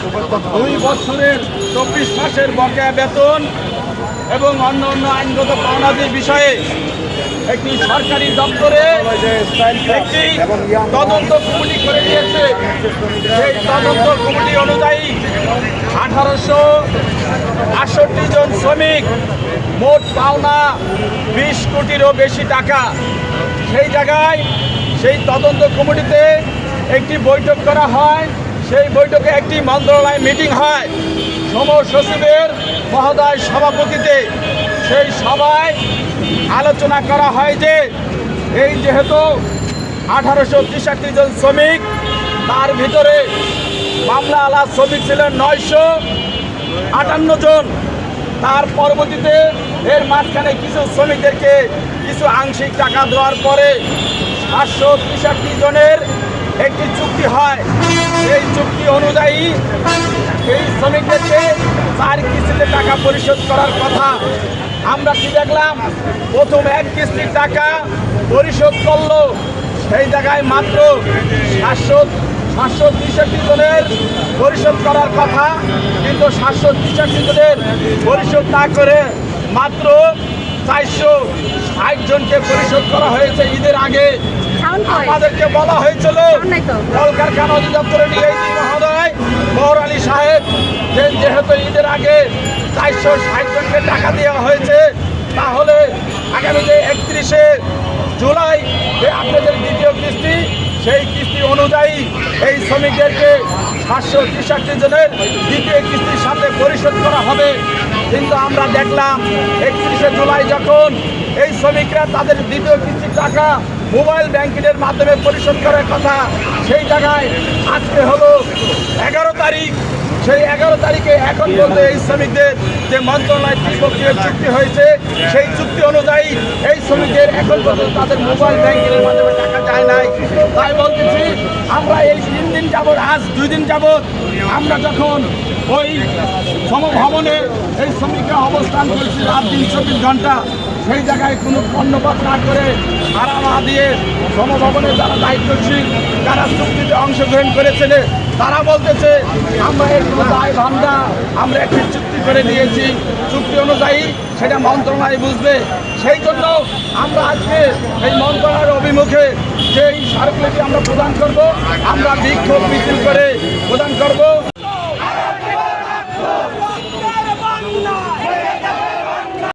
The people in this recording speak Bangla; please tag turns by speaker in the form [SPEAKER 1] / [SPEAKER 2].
[SPEAKER 1] 2 বছরের 24 মাসের বকেয়া বেতন এবং অন্যান্য আইনগত পাওনাদির বিষয়ে একটি সরকারি দপ্তরে একটি তদন্ত কমিটি করে দিয়েছে। সেই তদন্ত কমিটি অনুযায়ী 1868 জন শ্রমিক, মোট পাওনা 20 কোটিরও বেশি টাকা। সেই জায়গায় সেই তদন্ত কমিটিতে একটি বৈঠক করা হয়। সেই বৈঠকে একটি মন্ত্রণালয় মিটিং হয় শ্রম সচিবের মহোদয় সভাপতিতে। সেই সভায় আলোচনা করা হয় যে এই যেহেতু 1863 জন শ্রমিক, তার ভিতরে মামলা আলা শ্রমিক ছিলেন 958 জন। তার পরবর্তীতে এর মাঝখানে কিছু শ্রমিকদেরকে কিছু আংশিক টাকা দেওয়ার পরে 763 জনের একটি চুক্তি হয়। এই চুক্তি অনুযায়ী এই শ্রমিকদেরকে 4 কিস্তিতে টাকা পরিশোধ করার কথা। আমরা কি দেখলাম, প্রথম 1 কিস্তির টাকা পরিশোধ করলো, সেই জায়গায় মাত্র 763 জনের পরিশোধ করার কথা, কিন্তু 763 জনের পরিশোধ না করে মাত্র 460 জনকে পরিশোধ করা হয়েছে ঈদের আগে। আমাদেরকে বলা হয়েছিল কলকারখানা অধিদপ্তরে ডিআইজি মহোদয় বহর আলী সাহেব যেহেতু ঈদের আগে 460 জনকে টাকা দেওয়া হয়েছে, তাহলে আগামী যে 31শে জুলাই যে আপনাদের দ্বিতীয় কিস্তি, সেই কিস্তি অনুযায়ী এই শ্রমিকদেরকে 763 জনের দ্বিতীয় কিস্তির সাথে পরিশোধ করা হবে। কিন্তু আমরা দেখলাম 31শে জুলাই যখন এই শ্রমিকরা তাদের দ্বিতীয় কিস্তির টাকা মোবাইল ব্যাংকিংয়ের মাধ্যমে পরিশোধ করার কথা, সেই জায়গায় আজকে হলো 11 তারিখ। সেই 11 তারিখে এখন পর্যন্ত এই শ্রমিকদের যে মন্ত্রণালয় ত্রিপক্ষীয় চুক্তি হয়েছে, সেই চুক্তি অনুযায়ী এই শ্রমিকদের এখন পর্যন্ত তাদের মোবাইল ব্যাংকিংয়ের মাধ্যমে টাকা যায় নাই। তাই বলতেছি, আমরা এই 3 দিন যাবৎ, আজ 2 দিন যাবৎ আমরা যখন ওই সমভবনে এই শ্রমিকরা অবস্থান করেছি রাত দিন 24 ঘন্টা, সেই জায়গায় কোনো কর্ণপাত না করে ভাড়া না দিয়ে সমভবনে যারা দায়িত্বশীল, যারা চুক্তিতে অংশগ্রহণ করেছিল, তারা বলতেছে আমরা এর কোনো দায় ভাবনা, আমরা একটি চুক্তি করে নিয়েছি, চুক্তি অনুযায়ী সেটা মন্ত্রণালয় বুঝবে। সেই জন্য আমরা আজকে এই মন্ত্রণালয়ের অভিমুখে যে এই স্মারকলিপি আমরা প্রদান করব, আমরা বিক্ষোভ মিছিল করে প্রদান করব।